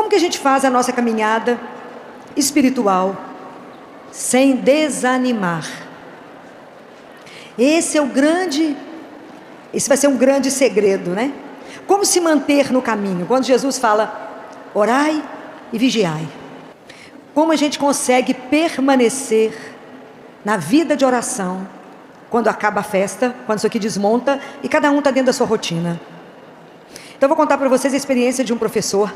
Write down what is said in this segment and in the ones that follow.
Como que a gente faz a nossa caminhada espiritual sem desanimar? Esse vai ser um grande segredo, né? Como se manter no caminho? Quando Jesus fala, orai e vigiai. Como a gente consegue permanecer na vida de oração quando acaba a festa, quando isso aqui desmonta e cada um está dentro da sua rotina? Então eu vou contar para vocês a experiência de um professor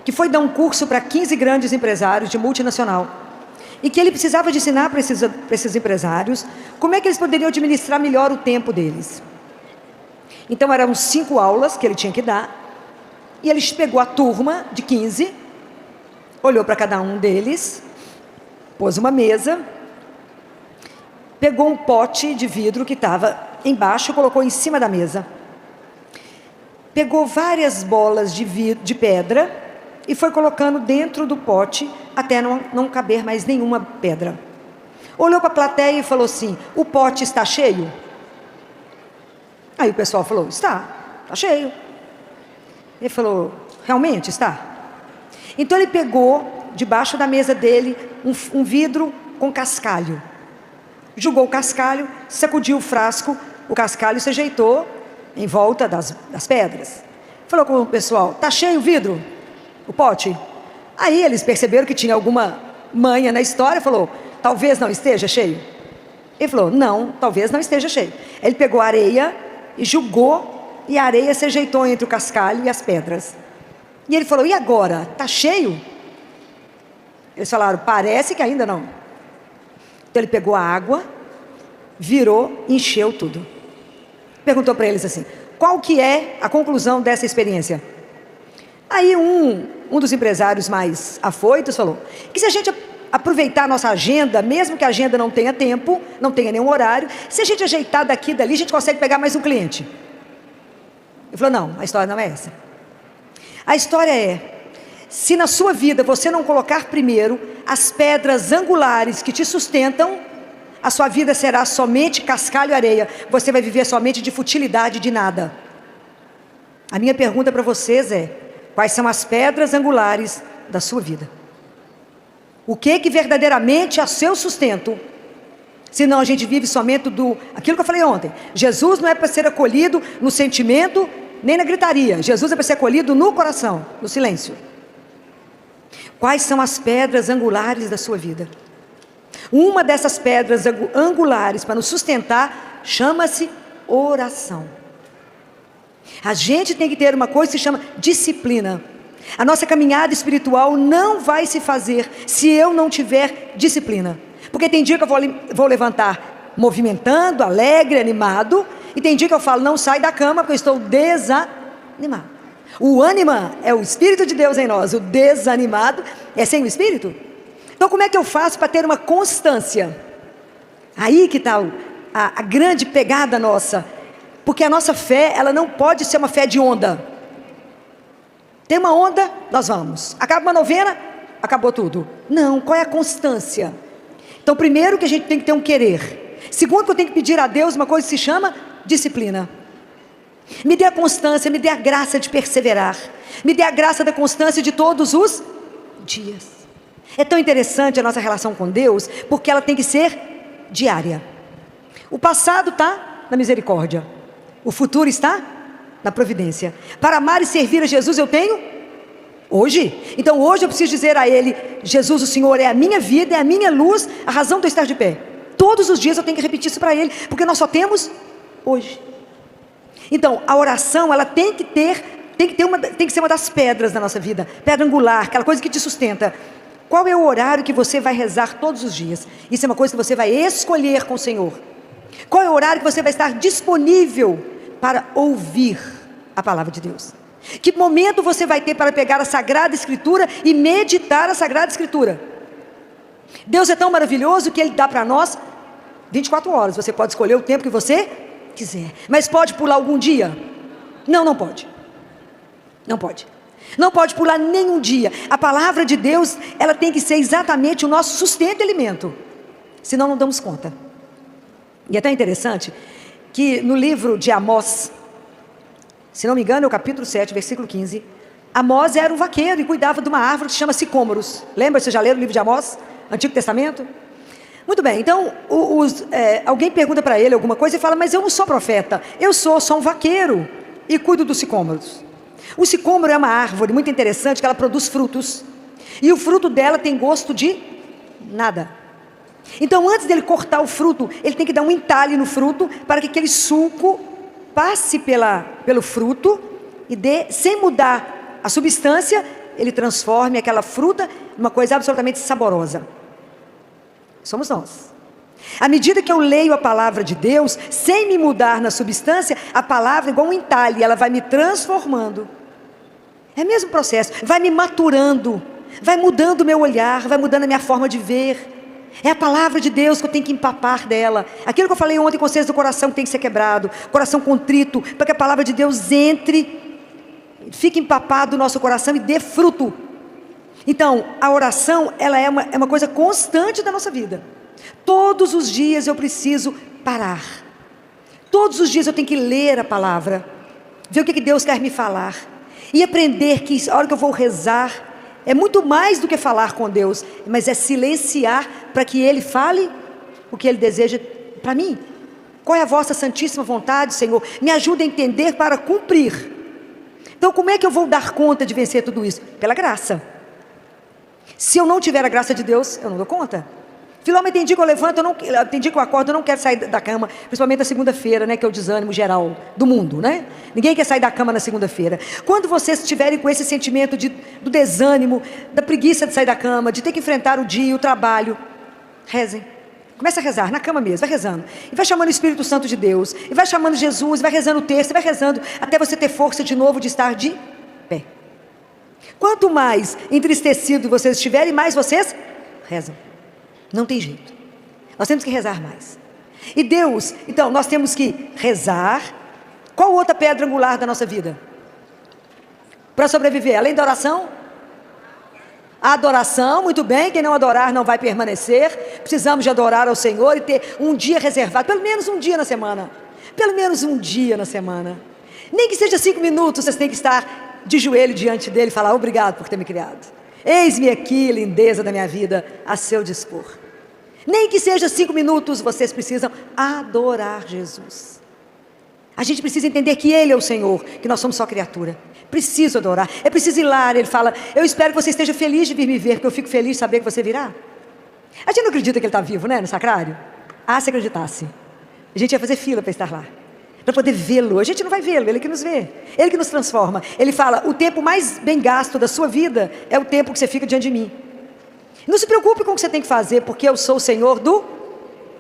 que foi dar um curso para 15 grandes empresários de multinacional e que ele precisava de ensinar para esses empresários como é que eles poderiam administrar melhor o tempo deles. Então eram 5 aulas que ele tinha que dar, e ele pegou a turma de 15, olhou para cada um deles, pôs uma mesa, pegou um pote de vidro que estava embaixo, colocou em cima da mesa, pegou várias bolas de pedra e foi colocando dentro do pote até não caber mais nenhuma pedra. Olhou para a plateia e falou assim, o pote está cheio? Aí o pessoal falou, está cheio. Ele falou, realmente está? Então ele pegou, debaixo da mesa dele, um vidro com cascalho. Jogou o cascalho, sacudiu o frasco, o cascalho se ajeitou em volta das pedras. Falou com o pessoal, está cheio o vidro? O pote? Aí eles perceberam que tinha alguma manha na história, falou, talvez não esteja cheio. Ele falou, não, talvez não esteja cheio. Ele pegou a areia e jogou, e a areia se ajeitou entre o cascalho e as pedras. E ele falou, e agora? Está cheio? Eles falaram, parece que ainda não. Então ele pegou a água, virou, encheu tudo. Perguntou para eles assim, qual que é a conclusão dessa experiência? Aí um dos empresários mais afoitos falou, que se a gente aproveitar a nossa agenda, mesmo que a agenda não tenha tempo, não tenha nenhum horário, se a gente ajeitar daqui e dali, a gente consegue pegar mais um cliente. Ele falou, não, a história não é essa. A história é, se na sua vida você não colocar primeiro as pedras angulares que te sustentam, a sua vida será somente cascalho e areia. Você vai viver somente de futilidade, de nada. A minha pergunta para vocês é, quais são as pedras angulares da sua vida? O que verdadeiramente é seu sustento? Senão a gente vive somente aquilo que eu falei ontem. Jesus não é para ser acolhido no sentimento, nem na gritaria. Jesus é para ser acolhido no coração, no silêncio. Quais são as pedras angulares da sua vida? Uma dessas pedras angulares para nos sustentar chama-se oração. A gente tem que ter uma coisa que se chama disciplina. A nossa caminhada espiritual não vai se fazer se eu não tiver disciplina. Porque tem dia que eu vou levantar movimentando, alegre, animado, e tem dia que eu falo, não sai da cama porque eu estou desanimado. O ânima é o Espírito de Deus em nós, o desanimado é sem o Espírito. Então como é que eu faço para ter uma constância? Aí que está a grande pegada nossa. Porque a nossa fé, ela não pode ser uma fé de onda. Tem uma onda, nós vamos. Acaba uma novena, acabou tudo. Não, qual é a constância? Então primeiro que a gente tem que ter um querer. Segundo que eu tenho que pedir a Deus uma coisa que se chama disciplina. Me dê a constância, me dê a graça de perseverar. Me dê a graça da constância de todos os dias. É tão interessante a nossa relação com Deus, porque ela tem que ser diária. O passado está na misericórdia. O futuro está na providência. Para amar e servir a Jesus eu tenho hoje. Então hoje eu preciso dizer a Ele, Jesus, o Senhor é a minha vida, é a minha luz, a razão de eu estar de pé. Todos os dias eu tenho que repetir isso para Ele, porque nós só temos hoje. Então a oração, ela tem que ser uma das pedras da nossa vida, pedra angular, aquela coisa que te sustenta. Qual é o horário que você vai rezar todos os dias? Isso é uma coisa que você vai escolher com o Senhor. Qual é o horário que você vai estar disponível para ouvir a palavra de Deus? Que momento você vai ter para pegar a Sagrada Escritura e meditar a Sagrada Escritura? Deus é tão maravilhoso que Ele dá para nós 24 horas. Você pode escolher o tempo que você quiser. Mas pode pular algum dia? Não, não pode. Não pode. Não pode pular nenhum dia. A palavra de Deus, ela tem que ser exatamente o nosso sustento e alimento. Senão não damos conta. E é tão interessante que no livro de Amós, se não me engano é o capítulo 7, versículo 15, Amós era um vaqueiro e cuidava de uma árvore que se chama sicômoros. Lembra? Você já leu o livro de Amós? Antigo Testamento? Muito bem, então alguém pergunta para ele alguma coisa e fala, mas eu não sou profeta, eu sou só um vaqueiro e cuido dos sicômoros. O sicômoro é uma árvore muito interessante que ela produz frutos. E o fruto dela tem gosto de nada. Então antes dele cortar o fruto, ele tem que dar um entalhe no fruto para que aquele suco passe pelo fruto e sem mudar a substância, ele transforme aquela fruta numa coisa absolutamente saborosa. Somos nós. À medida que eu leio a palavra de Deus, sem me mudar na substância, a palavra é igual um entalhe, ela vai me transformando. É o mesmo processo, vai me maturando, vai mudando o meu olhar, vai mudando a minha forma de ver. É a palavra de Deus que eu tenho que empapar dela. Aquilo que eu falei ontem com vocês do coração que tem que ser quebrado, coração contrito, para que a palavra de Deus entre, fique empapado no nosso coração e dê fruto. Então, a oração, ela é uma coisa constante da nossa vida. Todos os dias eu preciso parar. Todos os dias eu tenho que ler a palavra, ver o que Deus quer me falar. E aprender que a hora que eu vou rezar, é muito mais do que falar com Deus, mas é silenciar para que Ele fale o que Ele deseja para mim. Qual é a vossa santíssima vontade, Senhor? Me ajuda a entender para cumprir. Então, como é que eu vou dar conta de vencer tudo isso? Pela graça. Se eu não tiver a graça de Deus, eu não dou conta. Filomena, tem dia que eu levanto, tem dia que eu acordo, eu não quero sair da cama, principalmente na segunda-feira, né, que é o desânimo geral do mundo, né? Ninguém quer sair da cama na segunda-feira. Quando vocês estiverem com esse sentimento do desânimo, da preguiça de sair da cama, de ter que enfrentar o dia, o trabalho, rezem. Começa a rezar, na cama mesmo, vai rezando. E vai chamando o Espírito Santo de Deus, e vai chamando Jesus, vai rezando o texto, vai rezando, até você ter força de novo de estar de pé. Quanto mais entristecido vocês estiverem, mais vocês rezam. Não tem jeito. Nós temos que rezar mais. E Deus, então, nós temos que rezar. Qual outra pedra angular da nossa vida? Para sobreviver, além da oração? A adoração, muito bem. Quem não adorar não vai permanecer. Precisamos de adorar ao Senhor e ter um dia reservado, pelo menos um dia na semana. Pelo menos um dia na semana. Nem que seja 5 minutos, vocês têm que estar de joelho diante dele e falar, obrigado por ter me criado. Eis-me aqui, lindeza da minha vida, a seu dispor. Nem que seja 5 minutos, vocês precisam adorar Jesus. A gente precisa entender que Ele é o Senhor, que nós somos só criatura. Preciso adorar, é preciso ir lá. Ele fala, eu espero que você esteja feliz de vir me ver, porque eu fico feliz de saber que você virá. A gente não acredita que Ele está vivo, né, no sacrário? Ah, se acreditasse, a gente ia fazer fila para estar lá, para poder vê-lo. A gente não vai vê-lo, Ele que nos vê, Ele que nos transforma. Ele fala, o tempo mais bem gasto da sua vida é o tempo que você fica diante de mim. Não se preocupe com o que você tem que fazer, porque eu sou o Senhor do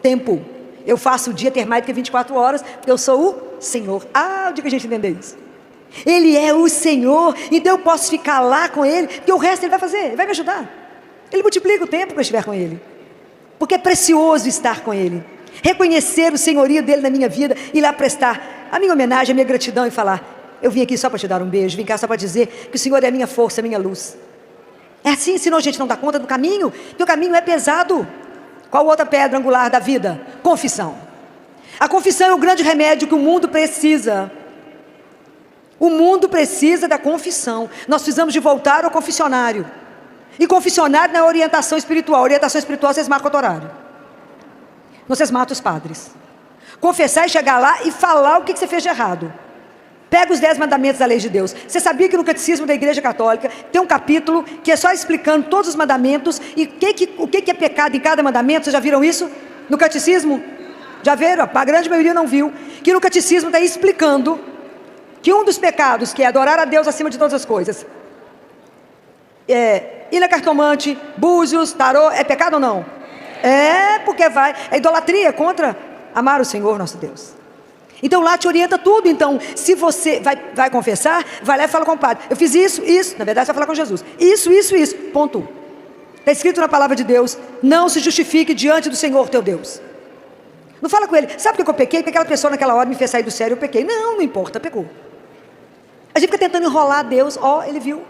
tempo. Eu faço o dia ter mais do que 24 horas, porque eu sou o Senhor. Ah, o dia que a gente entender isso. Ele é o Senhor, então eu posso ficar lá com Ele, porque o resto Ele vai fazer, Ele vai me ajudar. Ele multiplica o tempo que eu estiver com Ele, porque é precioso estar com Ele. Reconhecer o senhorio dele na minha vida e lá prestar a minha homenagem, a minha gratidão e falar, eu vim aqui só para te dar um beijo, vim cá só para dizer que o Senhor é a minha força, a minha luz. É assim, senão a gente não dá conta do caminho, porque o caminho é pesado. Qual outra pedra angular da vida? Confissão. A confissão é o grande remédio que o mundo precisa. O mundo precisa da confissão. Nós precisamos de voltar ao confessionário. E confessionário não é orientação espiritual. Orientação espiritual vocês marcam outro horário. Vocês matam os padres. Confessar e chegar lá e falar o que você fez de errado. Pega os 10 mandamentos da lei de Deus. Você sabia que no Catecismo da Igreja Católica tem um capítulo que é só explicando todos os mandamentos e o que é pecado em cada mandamento? Vocês já viram isso? No Catecismo? Já viram? A grande maioria não viu. Que no Catecismo está explicando que um dos pecados, que é adorar a Deus acima de todas as coisas, ir na cartomante, búzios, tarô, é pecado ou não? É, porque é idolatria contra amar o Senhor nosso Deus. Então lá te orienta tudo. Então, se você vai confessar, vai lá e fala com o padre, eu fiz isso, na verdade você vai falar com Jesus, isso, ponto. Está escrito na palavra de Deus, não se justifique diante do Senhor teu Deus. Não fala com ele, sabe por que eu pequei? Porque aquela pessoa naquela hora me fez sair do sério, eu pequei. Não importa, pecou. A gente fica tentando enrolar Deus, ele viu.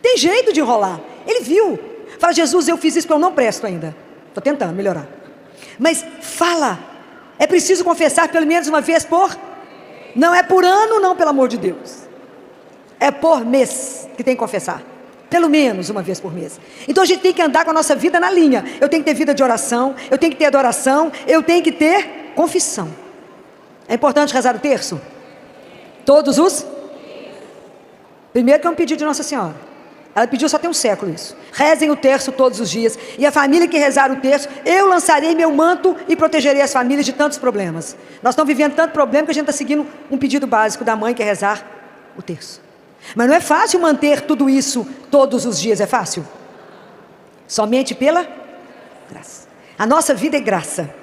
Tem jeito de enrolar, ele viu. Fala, Jesus, eu fiz isso porque eu não presto ainda, estou tentando melhorar. Mas fala, é preciso confessar pelo menos uma vez não é por ano não, pelo amor de Deus. É por mês que tem que confessar. Pelo menos uma vez por mês. Então a gente tem que andar com a nossa vida na linha. Eu tenho que ter vida de oração, eu tenho que ter adoração, eu tenho que ter confissão. É importante rezar o terço? Todos os? Primeiro que é um pedido de Nossa Senhora. Ela pediu só tem um século isso. Rezem o terço todos os dias. E a família que rezar o terço, eu lançarei meu manto e protegerei as famílias de tantos problemas. Nós estamos vivendo tanto problema que a gente está seguindo um pedido básico da mãe, que é rezar o terço. Mas não é fácil manter tudo isso todos os dias, é fácil? Somente pela graça. A nossa vida é graça.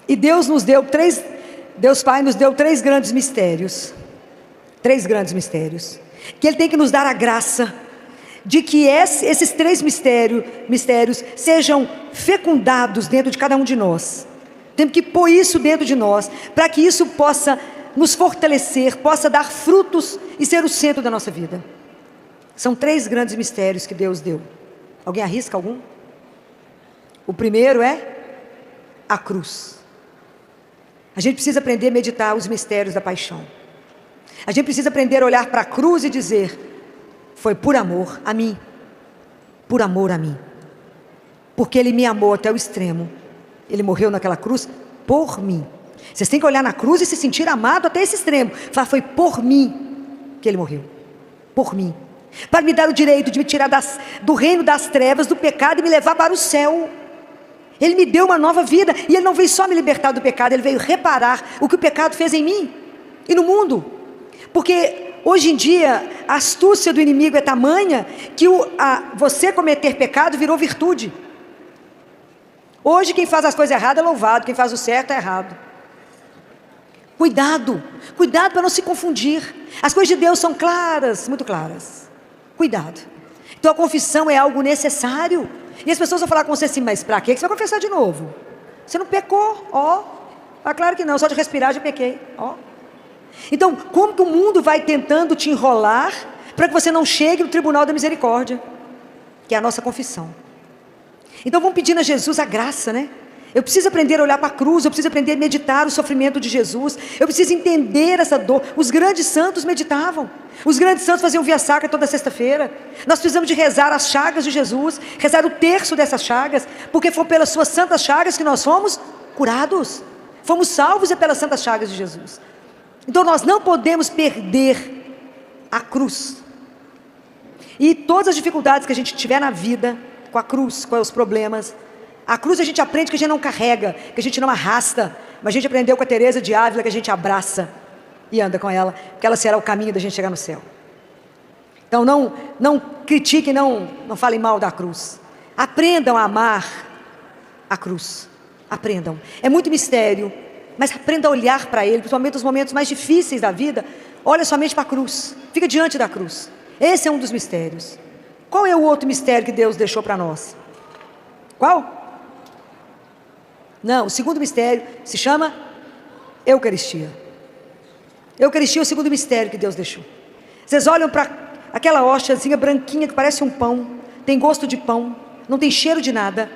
E Deus Pai nos deu 3 grandes mistérios. 3 grandes mistérios. Que Ele tem que nos dar a graça de que esses 3 mistérios sejam fecundados dentro de cada um de nós. Temos que pôr isso dentro de nós, para que isso possa nos fortalecer, possa dar frutos e ser o centro da nossa vida. São 3 grandes mistérios que Deus deu. Alguém arrisca algum? O primeiro é a cruz. A gente precisa aprender a meditar os mistérios da paixão. A gente precisa aprender a olhar para a cruz e dizer: foi por amor a mim, por amor a mim, porque Ele me amou até o extremo. Ele morreu naquela cruz por mim. Vocês têm que olhar na cruz e se sentir amado até esse extremo. Falar: foi por mim que Ele morreu, por mim, para me dar o direito de me tirar do reino das trevas, do pecado, e me levar para o céu. Ele me deu uma nova vida, e Ele não veio só me libertar do pecado, Ele veio reparar o que o pecado fez em mim e no mundo. Porque hoje em dia a astúcia do inimigo é tamanha que você cometer pecado virou virtude. Hoje quem faz as coisas erradas é louvado, quem faz o certo é errado. Cuidado para não se confundir. As coisas de Deus são claras, muito claras. Cuidado. Então a confissão é algo necessário. E as pessoas vão falar com você assim: mas para que você vai confessar de novo? Você não pecou, claro que não, só de respirar já pequei, Então, como que o mundo vai tentando te enrolar para que você não chegue no tribunal da misericórdia, que é a nossa confissão? Então vamos pedindo a Jesus a graça, né? Eu preciso aprender a olhar para a cruz, eu preciso aprender a meditar o sofrimento de Jesus, eu preciso entender essa dor. Os grandes santos meditavam, os grandes santos faziam via sacra toda sexta-feira. Nós precisamos de rezar as chagas de Jesus, rezar o terço dessas chagas, porque foi pelas suas santas chagas que nós fomos curados, fomos salvos pelas santas chagas de Jesus. Então nós não podemos perder a cruz. E todas as dificuldades que a gente tiver na vida, com a cruz, com os problemas, a cruz a gente aprende que a gente não carrega, que a gente não arrasta, mas a gente aprendeu com a Teresa de Ávila que a gente abraça e anda com ela, porque ela será o caminho da gente chegar no céu. Então não critiquem, não falem mal da cruz. Aprendam a amar a cruz. Aprendam. É muito mistério, mas aprenda a olhar para Ele, principalmente nos momentos mais difíceis da vida. Olha somente para a cruz, fica diante da cruz. Esse é um dos mistérios. Qual é o outro mistério que Deus deixou para nós? Qual? Não, o segundo mistério se chama Eucaristia. Eucaristia é o segundo mistério que Deus deixou. Vocês olham para aquela hóstiazinha branquinha que parece um pão, tem gosto de pão, não tem cheiro de nada,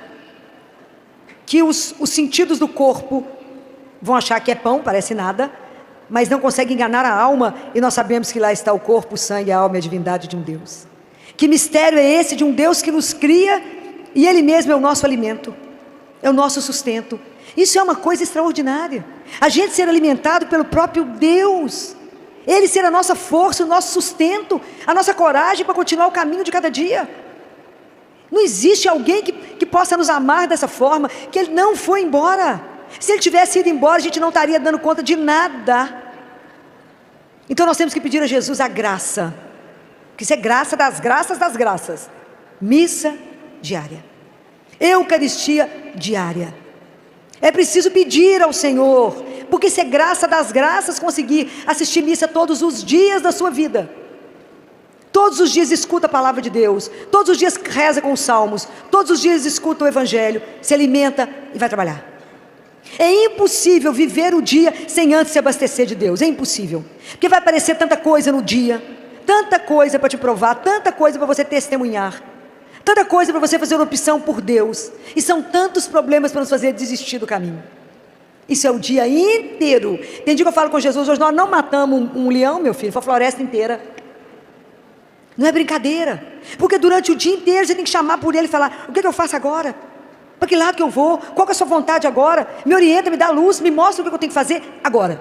que os sentidos do corpo vão achar que é pão, parece nada, mas não consegue enganar a alma, e nós sabemos que lá está o corpo, o sangue, a alma e a divindade de um Deus. Que mistério é esse de um Deus que nos cria, e Ele mesmo é o nosso alimento, é o nosso sustento. Isso é uma coisa extraordinária, a gente ser alimentado pelo próprio Deus, Ele ser a nossa força, o nosso sustento, a nossa coragem para continuar o caminho de cada dia. Não existe alguém que possa nos amar dessa forma, que Ele não foi embora. Se Ele tivesse ido embora, a gente não estaria dando conta de nada. Então nós temos que pedir a Jesus a graça, que isso é graça das graças das graças. Missa diária, Eucaristia diária. É preciso pedir ao Senhor, porque isso é graça das graças, conseguir assistir missa todos os dias da sua vida. Todos os dias escuta a palavra de Deus, todos os dias reza com os salmos, todos os dias escuta o Evangelho, se alimenta e vai trabalhar. É impossível viver o dia sem antes se abastecer de Deus, é impossível, porque vai aparecer tanta coisa no dia, tanta coisa para te provar, tanta coisa para você testemunhar, tanta coisa para você fazer uma opção por Deus, e são tantos problemas para nos fazer desistir do caminho. Isso é o dia inteiro. Tem dia que eu falo com Jesus: hoje nós não matamos um leão, meu filho, foi a floresta inteira. Não é brincadeira. Porque durante o dia inteiro você tem que chamar por ele e falar: o que eu faço agora? Para que lado que eu vou? Qual que é a sua vontade agora? Me orienta, me dá luz, me mostra o que eu tenho que fazer agora.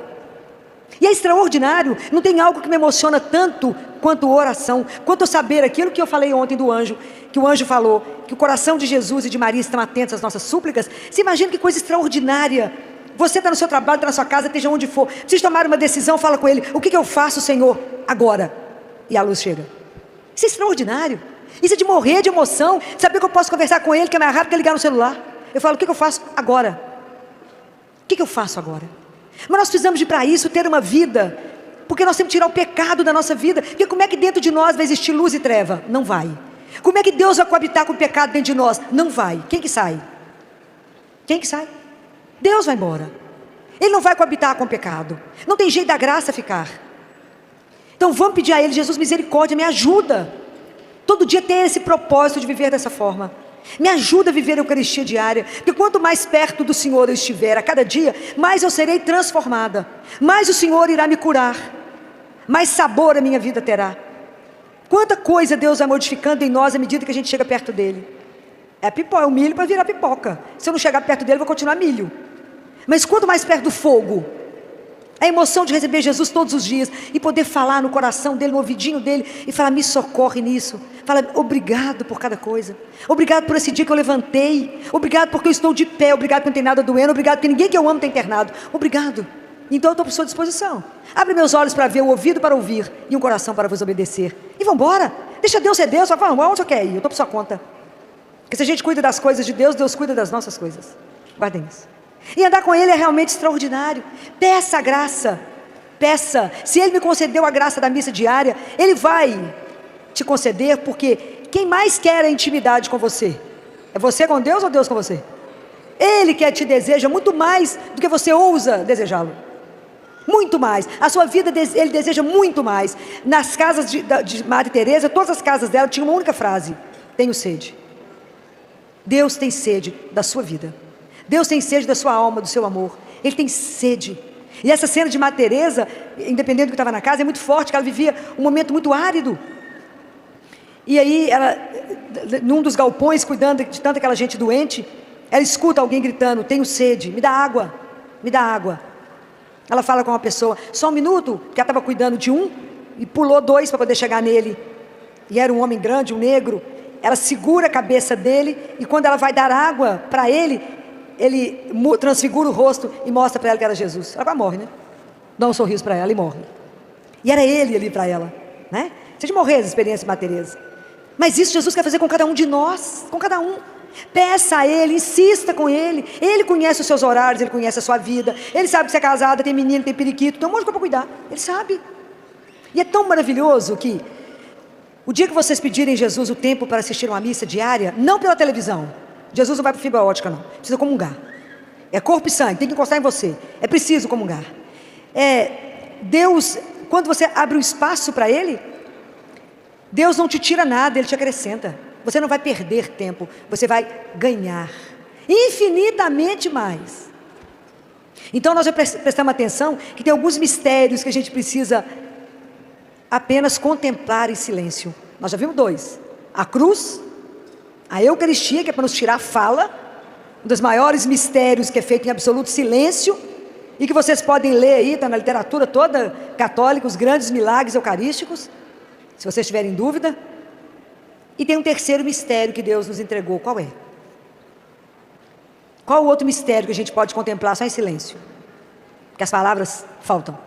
E é extraordinário. Não tem algo que me emociona tanto quanto oração, quanto eu saber aquilo que eu falei ontem do anjo, que o anjo falou, que o coração de Jesus e de Maria estão atentos às nossas súplicas. Você imagina que coisa extraordinária. Você está no seu trabalho, está na sua casa, esteja onde for, precisa tomar uma decisão, fala com ele: o que eu faço, Senhor, agora? E a luz chega. Isso é extraordinário. Isso é de morrer de emoção, saber que eu posso conversar com ele, que é mais rápido que ligar no celular. Eu falo: o que eu faço agora? O que eu faço agora? Mas nós precisamos de, para isso, ter uma vida, porque nós temos que tirar o pecado da nossa vida. Porque como é que dentro de nós vai existir luz e treva? Não vai. Como é que Deus vai coabitar com o pecado dentro de nós? Não vai. Quem que sai? Quem que sai? Deus vai embora. Ele não vai coabitar com o pecado. Não tem jeito da graça ficar. Então vamos pedir a Ele: Jesus, misericórdia, me ajuda. Todo dia ter esse propósito de viver dessa forma. Me ajuda a viver a Eucaristia diária. Porque quanto mais perto do Senhor eu estiver a cada dia, mais eu serei transformada. Mais o Senhor irá me curar. Mais sabor a minha vida terá. Quanta coisa Deus vai modificando em nós à medida que a gente chega perto dEle. É pipoca, é o milho para virar pipoca. Se eu não chegar perto dEle, eu vou continuar milho. Mas quanto mais perto do fogo, a emoção de receber Jesus todos os dias e poder falar no coração dele, no ouvidinho dele, e falar: me socorre nisso. Fala: obrigado por cada coisa. Obrigado por esse dia que eu levantei. Obrigado porque eu estou de pé. Obrigado porque não tem nada doendo. Obrigado porque ninguém que eu amo está internado. Obrigado. Então eu estou por sua disposição. Abre meus olhos para ver, o ouvido para ouvir e um coração para vos obedecer. E vamos embora. Deixa Deus ser Deus. Só fala: onde você quer ir? Eu estou por sua conta. Porque se a gente cuida das coisas de Deus, Deus cuida das nossas coisas. Guardem isso. E andar com Ele é realmente extraordinário. Peça a graça. Peça. Se Ele me concedeu a graça da missa diária, Ele vai te conceder, porque quem mais quer a intimidade com você? É você com Deus ou Deus com você? Ele quer, te deseja muito mais do que você ousa desejá-lo. Muito mais. A sua vida Ele deseja muito mais. Nas casas de Madre Teresa, todas as casas dela tinham uma única frase: tenho sede. Deus tem sede da sua vida. Deus tem sede da sua alma, do seu amor. Ele tem sede. E essa cena de Madre Teresa, independente do que estava na casa, é muito forte, que ela vivia um momento muito árido. E aí, ela, num dos galpões, cuidando de tanta aquela gente doente, ela escuta alguém gritando: tenho sede, me dá água, me dá água. Ela fala com uma pessoa: só um minuto, que ela estava cuidando de um, e pulou 2 para poder chegar nele. E era um homem grande, um negro. Ela segura a cabeça dele, e quando ela vai dar água para ele transfigura o rosto e mostra para ela que era Jesus. Ela quase morre, né? Dá um sorriso para ela e morre. E era ele ali para ela, né? Você de morrer as experiências de Madre Teresa. Mas isso Jesus quer fazer com cada um de nós, com cada um. Peça a Ele, insista com Ele. Ele conhece os seus horários, Ele conhece a sua vida. Ele sabe que você é casada, tem menino, tem periquito, tem um monte de coisa para cuidar. Ele sabe. E é tão maravilhoso que o dia que vocês pedirem Jesus o tempo para assistir uma missa diária, não pela televisão. Jesus não vai para fibra ótica, não. Precisa comungar. É corpo e sangue, tem que encostar em você. É preciso comungar. Deus, quando você abre um espaço para Ele, Deus não te tira nada, Ele te acrescenta. Você não vai perder tempo, você vai ganhar infinitamente mais. Então nós já prestamos atenção que tem alguns mistérios que a gente precisa apenas contemplar em silêncio. Nós já vimos 2: a cruz, a Eucaristia, que é para nos tirar a fala, um dos maiores mistérios que é feito em absoluto silêncio, e que vocês podem ler aí, está na literatura toda católica, os grandes milagres eucarísticos, se vocês tiverem dúvida. E tem um terceiro mistério que Deus nos entregou. Qual é? Qual o outro mistério que a gente pode contemplar só em silêncio? Porque as palavras faltam.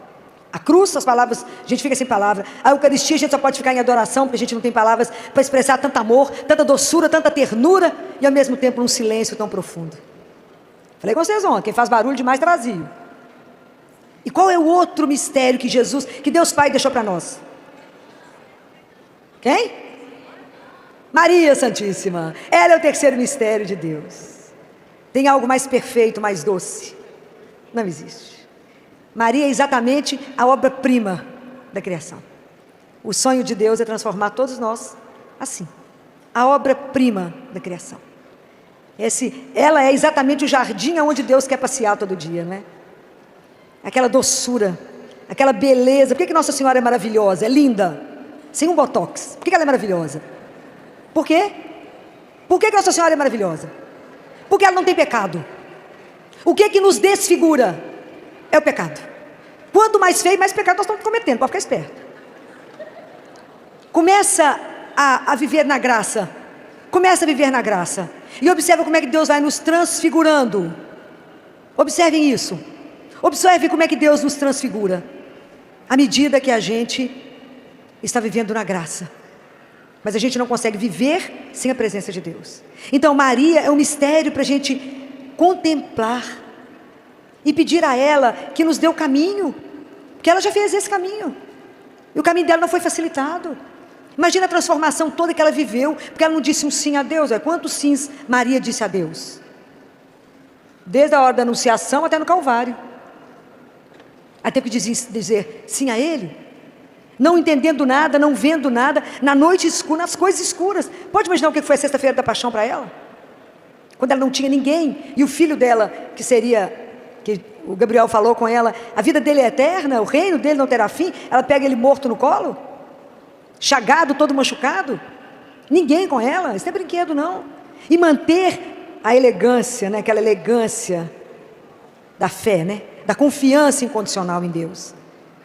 A cruz, as palavras, a gente fica sem palavra. A Eucaristia a gente só pode ficar em adoração, porque a gente não tem palavras para expressar tanto amor, tanta doçura, tanta ternura, e ao mesmo tempo um silêncio tão profundo. Falei com vocês ontem, quem faz barulho demais está vazio. E qual é o outro mistério que Jesus, que Deus Pai deixou para nós? Quem? Maria Santíssima. Ela é o terceiro mistério de Deus. Tem algo mais perfeito, mais doce? Não existe. Maria é exatamente a obra-prima da criação. O sonho de Deus é transformar todos nós assim. A obra-prima da criação. Ela é exatamente o jardim onde Deus quer passear todo dia, né? Aquela doçura, aquela beleza. Por que Nossa Senhora é maravilhosa, é linda? sem um botox. Por que ela é maravilhosa? Por quê? Por que Nossa Senhora é maravilhosa? Porque ela não tem pecado. O que nos desfigura? É o pecado. Quanto mais feio, mais pecado nós estamos cometendo, pode ficar esperto. Começa a viver na graça. Começa a viver na graça. E observa como é que Deus vai nos transfigurando. Observem isso. Observe como é que Deus nos transfigura. À medida que a gente está vivendo na graça. Mas a gente não consegue viver sem a presença de Deus. Então Maria é um mistério para a gente contemplar. E pedir a ela que nos dê o caminho. Porque ela já fez esse caminho. E o caminho dela não foi facilitado. Imagina a transformação toda que ela viveu, porque ela não disse um sim a Deus. Quantos sims Maria disse a Deus? Desde a hora da anunciação até no Calvário. Até que dizer sim a Ele. Não entendendo nada, não vendo nada, na noite escura, nas coisas escuras. Pode imaginar o que foi a sexta-feira da paixão para ela? Quando ela não tinha ninguém, e o filho dela, que o Gabriel falou com ela, a vida dele é eterna, o reino dele não terá fim, ela pega ele morto no colo? Chagado, todo machucado, ninguém com ela, isso não é brinquedo não. E manter a elegância, né? Aquela elegância da fé, né? Da confiança incondicional em Deus.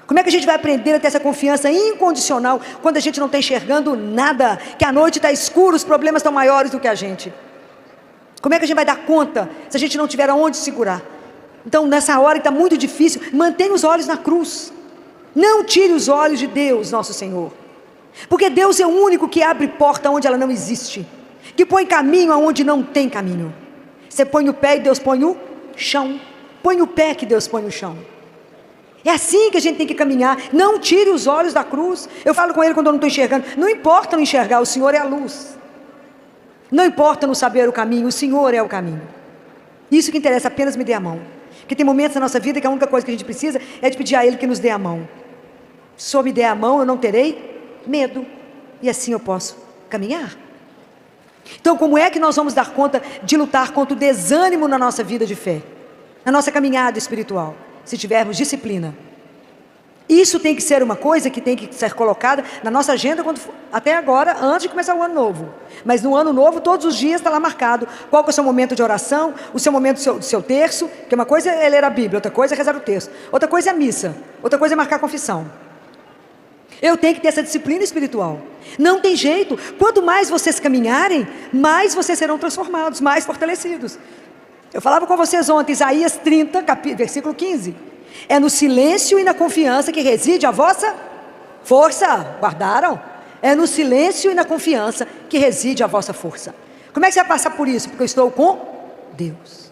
Como é que a gente vai aprender a ter essa confiança incondicional quando a gente não está enxergando nada, que a noite está escura, os problemas estão maiores do que a gente? Como é que a gente vai dar conta se a gente não tiver aonde segurar? Então nessa hora que está muito difícil, mantenha os olhos na cruz, não tire os olhos de Deus, nosso Senhor. Porque Deus é o único que abre porta onde ela não existe, que põe caminho aonde não tem caminho. Você põe o pé e Deus põe o chão. Põe o pé que Deus põe o chão. É assim que a gente tem que caminhar. Não tire os olhos da cruz. Eu falo com ele quando eu não estou enxergando. Não importa não enxergar, o Senhor é a luz. Não importa não saber o caminho, o Senhor é o caminho. Isso que interessa, apenas me dê a mão. Porque tem momentos na nossa vida que a única coisa que a gente precisa é de pedir a Ele que nos dê a mão. Se o Senhor me der a mão, eu não terei medo, e assim eu posso caminhar. Então como é que nós vamos dar conta de lutar contra o desânimo na nossa vida de fé, na nossa caminhada espiritual? Se tivermos disciplina. Isso tem que ser uma coisa que tem que ser colocada na nossa agenda até agora, antes de começar o ano novo. Mas no ano novo, todos os dias está lá marcado qual que é o seu momento de oração, o seu momento do seu terço, porque uma coisa é ler a Bíblia, outra coisa é rezar o terço, outra coisa é a missa, outra coisa é marcar a confissão. Eu tenho que ter essa disciplina espiritual. Não tem jeito. Quanto mais vocês caminharem, mais vocês serão transformados, mais fortalecidos. Eu falava com vocês ontem, Isaías 30, versículo 15. É no silêncio e na confiança que reside a vossa força. Guardaram? É no silêncio e na confiança que reside a vossa força. Como é que você vai passar por isso? Porque eu estou com Deus.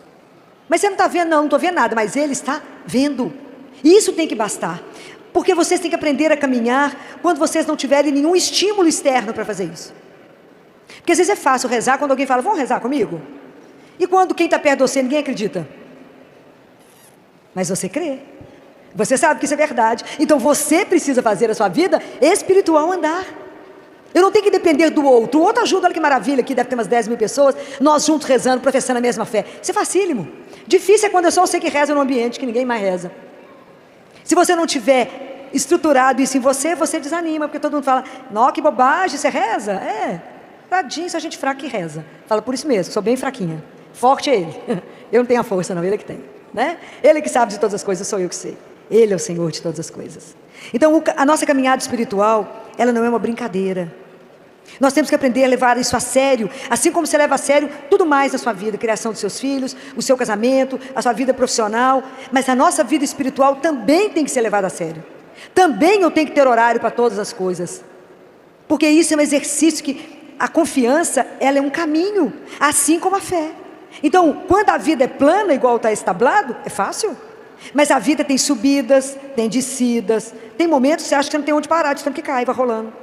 Mas você não está vendo? Não estou vendo nada, mas Ele está vendo. Isso tem que bastar. Porque vocês têm que aprender a caminhar quando vocês não tiverem nenhum estímulo externo para fazer isso. Porque às vezes é fácil rezar quando alguém fala, vamos rezar comigo? E quando quem está perto de você, ninguém acredita. Mas você crê. Você sabe que isso é verdade. Então você precisa fazer a sua vida espiritual andar. Eu não tenho que depender do outro. O outro ajuda, olha que maravilha, aqui deve ter umas 10 mil pessoas, nós juntos rezando, professando a mesma fé. Isso é facílimo. Difícil é quando é só você que reza no ambiente, que ninguém mais reza. Se você não tiver estruturado isso em você, você desanima, porque todo mundo fala, não, que bobagem, você reza? É, tadinho, só gente fraca que reza. Fala por isso mesmo, sou bem fraquinha. Forte é Ele. Eu não tenho a força não, Ele é que tem, né? Ele que sabe de todas as coisas, sou eu que sei. Ele é o Senhor de todas as coisas. Então a nossa caminhada espiritual, ela não é uma brincadeira. Nós temos que aprender a levar isso a sério, assim como você leva a sério tudo mais na sua vida, a criação dos seus filhos, o seu casamento, a sua vida profissional, mas a nossa vida espiritual também tem que ser levada a sério. Também eu tenho que ter horário para todas as coisas, porque isso é um exercício que a confiança, ela é um caminho, assim como a fé. Então, quando a vida é plana, igual está establado, é fácil, mas a vida tem subidas, tem descidas, tem momentos que você acha que você não tem onde parar, de tanto que cai, vai rolando.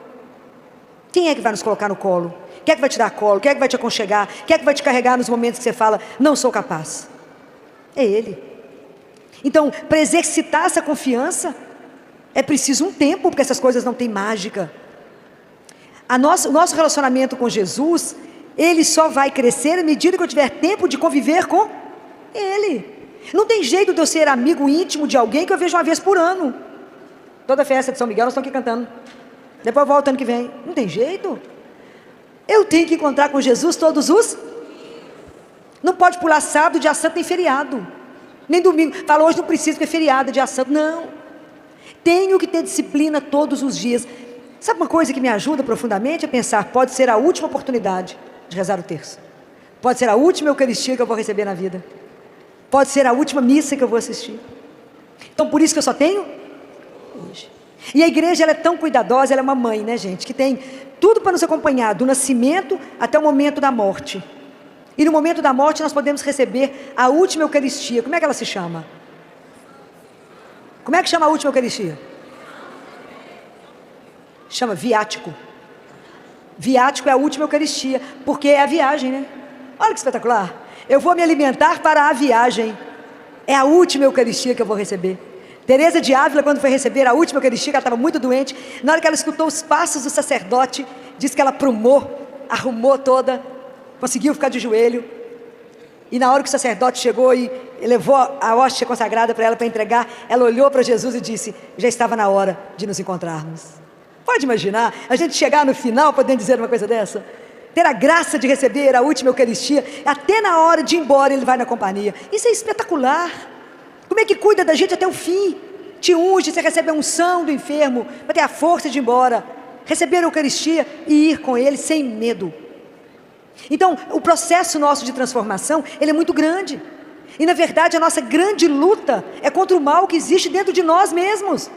Quem é que vai nos colocar no colo? Quem é que vai te dar colo? Quem é que vai te aconchegar? Quem é que vai te carregar nos momentos que você fala, não sou capaz? É Ele. Então, para exercitar essa confiança, é preciso um tempo, porque essas coisas não têm mágica. O nosso relacionamento com Jesus, ele só vai crescer à medida que eu tiver tempo de conviver com Ele. Não tem jeito de eu ser amigo íntimo de alguém que eu vejo uma vez por ano. Toda festa de São Miguel nós estamos aqui cantando. Depois volta ano que vem. Não tem jeito. Eu tenho que encontrar com Jesus todos os... Não pode pular sábado, dia santo, nem feriado. Nem domingo. Fala, hoje não precisa, porque é feriado, dia santo. Não. Tenho que ter disciplina todos os dias. Sabe uma coisa que me ajuda profundamente a pensar? Pode ser a última oportunidade de rezar o terço. Pode ser a última Eucaristia que eu vou receber na vida. Pode ser a última missa que eu vou assistir. Então, por isso que eu só tenho hoje. E a igreja, ela é tão cuidadosa, ela é uma mãe, né, gente? Que tem tudo para nos acompanhar, do nascimento até o momento da morte. E no momento da morte nós podemos receber a última Eucaristia. Como é que ela se chama? Como é que chama a última Eucaristia? Chama viático. Viático é a última Eucaristia, porque é a viagem, né? Olha que espetacular. Eu vou me alimentar para a viagem. É a última Eucaristia que eu vou receber. Teresa de Ávila, quando foi receber a última Eucaristia, ela estava muito doente. Na hora que ela escutou os passos do sacerdote, disse que ela arrumou toda, conseguiu ficar de joelho. E na hora que o sacerdote chegou e levou a hóstia consagrada para ela para entregar, ela olhou para Jesus e disse, já estava na hora de nos encontrarmos. Pode imaginar, a gente chegar no final podendo dizer uma coisa dessa? Ter a graça de receber a última Eucaristia, até na hora de ir embora ele vai na companhia. Isso é espetacular. Como é que cuida da gente até o fim? Te unge, você recebe a unção do enfermo, para ter a força de ir embora, receber a Eucaristia e ir com ele sem medo. Então, o processo nosso de transformação, ele é muito grande. E na verdade, a nossa grande luta é contra o mal que existe dentro de nós mesmos.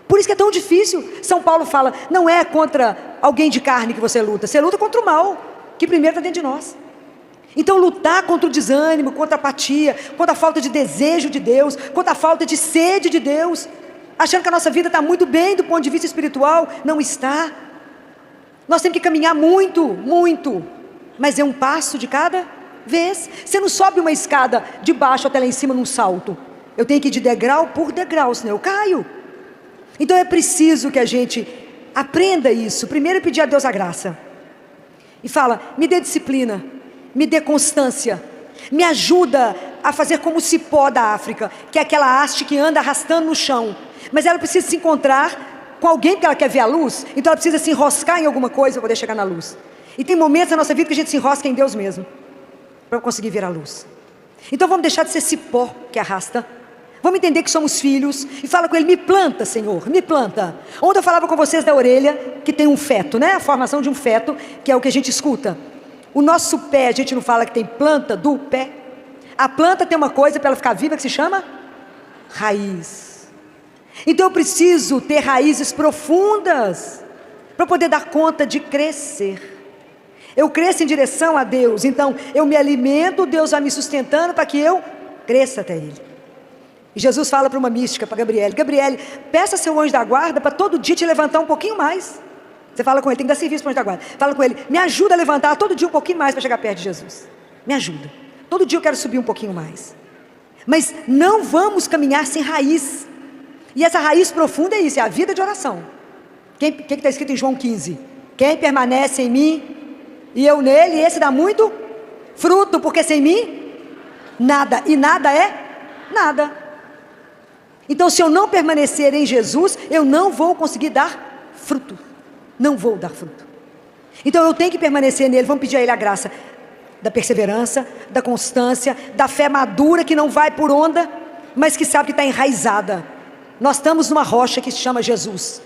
Por isso que é tão difícil. São Paulo fala, não é contra alguém de carne que você luta contra o mal, que primeiro está dentro de nós. Então lutar contra o desânimo, contra a apatia, contra a falta de desejo de Deus, contra a falta de sede de Deus, achando que a nossa vida está muito bem do ponto de vista espiritual, não está. Nós temos que caminhar muito, muito, mas é um passo de cada vez. Você não sobe uma escada de baixo até lá em cima num salto. Eu tenho que ir de degrau por degrau, senão eu caio. Então é preciso que a gente aprenda isso. Primeiro pedir a Deus a graça. E fala, me dê disciplina, me dê constância, me ajuda a fazer como o cipó da África, que é aquela haste que anda arrastando no chão. Mas ela precisa se encontrar com alguém porque ela quer ver a luz, então ela precisa se enroscar em alguma coisa para poder chegar na luz. E tem momentos na nossa vida que a gente se enrosca em Deus mesmo, para conseguir ver a luz. Então vamos deixar de ser cipó que arrasta. Vamos entender que somos filhos e fala com ele, me planta, Senhor, me planta. Ontem eu falava com vocês da orelha, que tem um feto, né? A formação de um feto, que é o que a gente escuta. O nosso pé, a gente não fala que tem planta do pé? A planta tem uma coisa para ela ficar viva que se chama raiz. Então eu preciso ter raízes profundas para poder dar conta de crescer. Eu cresço em direção a Deus, então eu me alimento, Deus vai me sustentando para que eu cresça até Ele. E Jesus fala para uma mística, para Gabriele, Gabriele, peça seu anjo da guarda para todo dia te levantar um pouquinho mais. Você fala com ele, tem que dar serviço para o anjo da guarda. Fala com ele, me ajuda a levantar todo dia um pouquinho mais para chegar perto de Jesus. Me ajuda. Todo dia eu quero subir um pouquinho mais. Mas não vamos caminhar sem raiz. E essa raiz profunda é isso, é a vida de oração. O que está escrito em João 15? Quem permanece em mim e eu nele, esse dá muito fruto, porque sem mim, nada. E nada é nada. Então, se eu não permanecer em Jesus, eu não vou conseguir dar fruto. Não vou dar fruto. Então, eu tenho que permanecer nele. Vamos pedir a ele a graça da perseverança, da constância, da fé madura que não vai por onda, mas que sabe que está enraizada. Nós estamos numa rocha que se chama Jesus.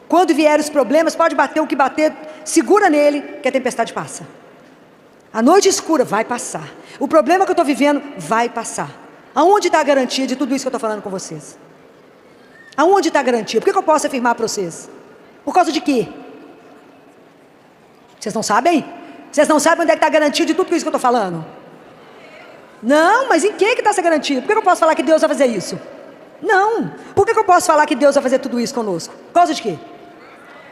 Quando vierem os problemas, pode bater o que bater, segura nele, que a tempestade passa. A noite escura vai passar. O problema que eu estou vivendo vai passar. Aonde está a garantia de tudo isso que eu estou falando com vocês? Aonde está a garantia? Por que eu posso afirmar para vocês? Por causa de quê? Vocês não sabem? Vocês não sabem onde é que está a garantia de tudo isso que eu estou falando? Não, mas em que está essa garantia? Por que eu posso falar que Deus vai fazer isso? Não. Por que eu posso falar que Deus vai fazer tudo isso conosco? Por causa de quê?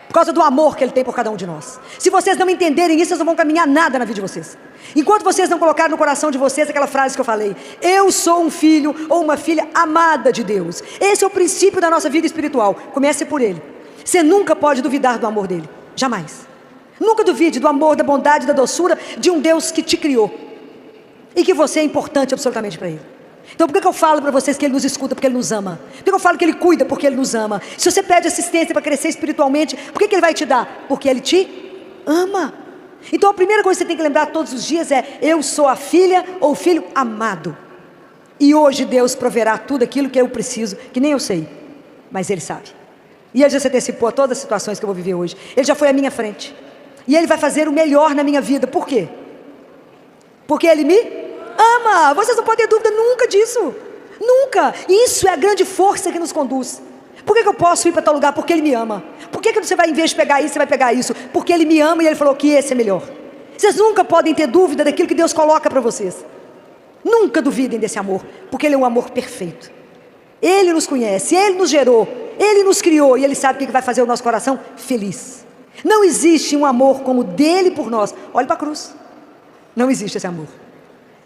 Por causa do amor que Ele tem por cada um de nós. Se vocês não entenderem isso, vocês não vão caminhar nada na vida de vocês. Enquanto vocês não colocarem no coração de vocês aquela frase que eu falei, eu sou um filho ou uma filha amada de Deus. Esse é o princípio da nossa vida espiritual. Comece por Ele. Você nunca pode duvidar do amor dEle. Jamais. Nunca duvide do amor, da bondade, da doçura de um Deus que te criou. E que você é importante absolutamente para Ele. Então por que eu falo para vocês que Ele nos escuta? Porque Ele nos ama. Por que eu falo que Ele cuida? Porque Ele nos ama. Se você pede assistência para crescer espiritualmente, por que Ele vai te dar? Porque Ele te ama. Então a primeira coisa que você tem que lembrar todos os dias é: eu sou a filha ou o filho amado. E hoje Deus proverá tudo aquilo que eu preciso, que nem eu sei, mas Ele sabe. E Ele já se antecipou a todas as situações que eu vou viver hoje. Ele já foi à minha frente. E Ele vai fazer o melhor na minha vida. Por quê? Porque Ele me ama. Vocês não podem ter dúvida nunca disso. Nunca. Isso é a grande força que nos conduz. Por que eu posso ir para tal lugar? Porque Ele me ama. Por que você vai, em vez de pegar isso, você vai pegar isso? Porque Ele me ama e Ele falou que esse é melhor. Vocês nunca podem ter dúvida daquilo que Deus coloca para vocês. Nunca duvidem desse amor, porque Ele é um amor perfeito. Ele nos conhece, Ele nos gerou, Ele nos criou e Ele sabe o que vai fazer o nosso coração feliz. Não existe um amor como o dele por nós. Olhe para a cruz. Não existe esse amor.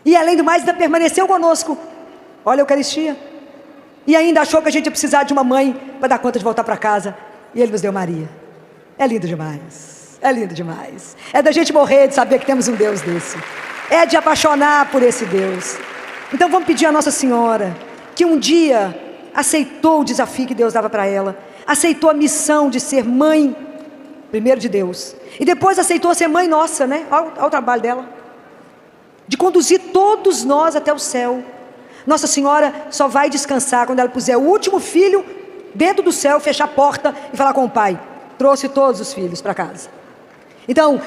E além do mais, ainda permaneceu conosco. Olha a Eucaristia. E ainda achou que a gente ia precisar de uma mãe para dar conta de voltar para casa. E Ele nos deu Maria. É lindo demais. É lindo demais. É da gente morrer de saber que temos um Deus desse. É de apaixonar por esse Deus. Então vamos pedir a Nossa Senhora, que um dia aceitou o desafio que Deus dava para ela, aceitou a missão de ser mãe, primeiro de Deus, e depois aceitou ser mãe nossa, né? Ao trabalho dela, de conduzir todos nós até o céu. Nossa Senhora só vai descansar quando ela puser o último filho dentro do céu, fechar a porta e falar com o Pai: trouxe todos os filhos para casa. Então,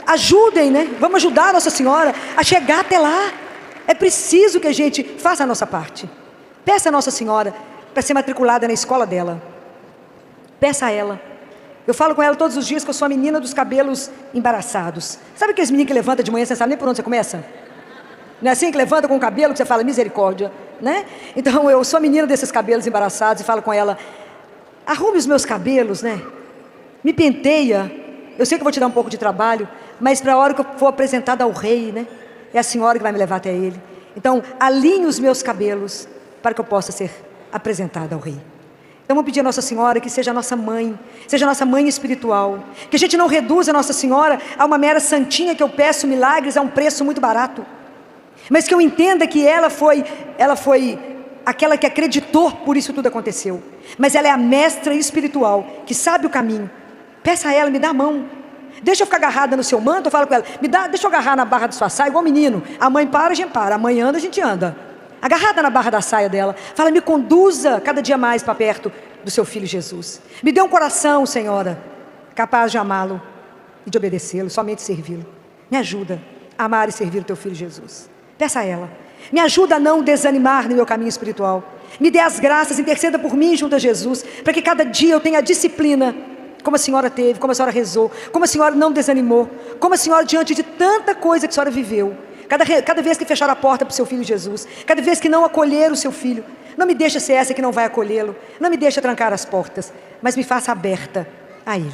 ajudem, né? Vamos ajudar a Nossa Senhora a chegar até lá. É preciso que a gente faça a nossa parte. Peça a Nossa Senhora para ser matriculada na escola dela. Peça a ela. Eu falo com ela todos os dias que eu sou a menina dos cabelos embaraçados. Sabe aqueles meninos que levantam de manhã, você não sabe nem por onde você começa? Não é assim que levanta com o cabelo que você fala misericórdia, né? Então eu sou a menina desses cabelos embaraçados e falo com ela: arrume os meus cabelos, né? Me penteia. Eu sei que eu vou te dar um pouco de trabalho, mas para a hora que eu for apresentada ao rei, né? É a senhora que vai me levar até ele. Então alinhe os meus cabelos para que eu possa ser apresentada ao rei. Então vamos pedir a Nossa Senhora que seja a nossa mãe espiritual, que a gente não reduza a Nossa Senhora a uma mera santinha que eu peço milagres a um preço muito barato, mas que eu entenda que ela foi aquela que acreditou, por isso tudo aconteceu, mas ela é a mestra espiritual, que sabe o caminho. Peça a ela: me dá a mão, deixa eu ficar agarrada no seu manto. Eu falo com ela: deixa eu agarrar na barra da sua saia, igual menino. A mãe para, a gente para, a mãe anda, a gente anda. Agarrada na barra da saia dela, fala: me conduza cada dia mais para perto do seu filho Jesus. Me dê um coração, Senhora, capaz de amá-lo e de obedecê-lo, somente servi-lo. Me ajuda a amar e servir o teu filho Jesus. Peça a ela. Me ajuda a não desanimar no meu caminho espiritual. Me dê as graças, interceda por mim junto a Jesus, para que cada dia eu tenha a disciplina, como a senhora teve, como a senhora rezou, como a senhora não desanimou, como a senhora, diante de tanta coisa que a senhora viveu, cada vez que fechar a porta para o seu filho Jesus, cada vez que não acolher o seu filho, não me deixa ser essa que não vai acolhê-lo, não me deixa trancar as portas, mas me faça aberta a Ele.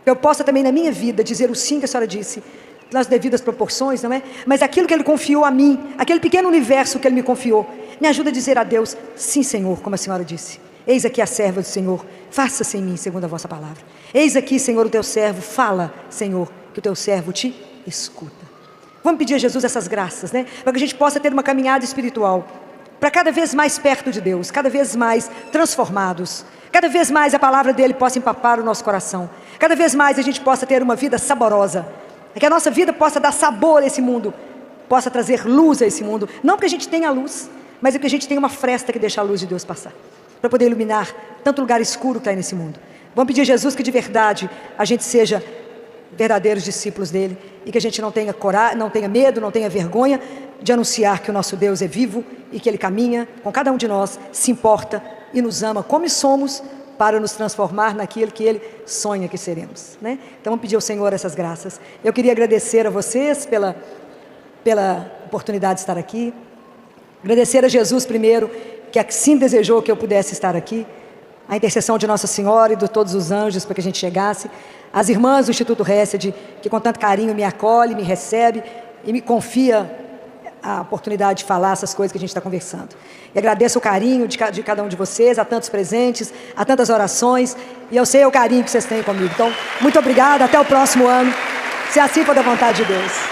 Eu possa também na minha vida dizer o sim que a senhora disse, nas devidas proporções, não é? Mas aquilo que Ele confiou a mim, aquele pequeno universo que Ele me confiou, me ajuda a dizer a Deus: sim, Senhor, como a senhora disse. Eis aqui a serva do Senhor, faça-se em mim segundo a vossa palavra. Eis aqui, Senhor, o teu servo, fala, Senhor, que o teu servo te escuta. Vamos pedir a Jesus essas graças, né? Para que a gente possa ter uma caminhada espiritual, para cada vez mais perto de Deus, cada vez mais transformados, cada vez mais a palavra dEle possa empapar o nosso coração, cada vez mais a gente possa ter uma vida saborosa, que a nossa vida possa dar sabor a esse mundo, possa trazer luz a esse mundo, não porque a gente tenha luz, mas porque a gente tem uma fresta que deixa a luz de Deus passar, para poder iluminar tanto lugar escuro que está nesse mundo. Vamos pedir a Jesus que de verdade a gente seja verdadeiros discípulos dEle, e que a gente não tenha coragem, não tenha medo, não tenha vergonha de anunciar que o nosso Deus é vivo e que Ele caminha com cada um de nós, se importa e nos ama como somos, para nos transformar naquilo que Ele sonha que seremos, né? Então vamos pedir ao Senhor essas graças. Eu queria agradecer a vocês pela oportunidade de estar aqui, agradecer a Jesus primeiro, que assim desejou que eu pudesse estar aqui, a intercessão de Nossa Senhora e de todos os anjos para que a gente chegasse, as irmãs do Instituto Hesed, que com tanto carinho me acolhe, me recebe e me confia a oportunidade de falar essas coisas que a gente está conversando. E agradeço o carinho de cada um de vocês, a tantos presentes, a tantas orações, e eu sei o carinho que vocês têm comigo. Então, muito obrigada, até o próximo ano, se assim for da vontade de Deus.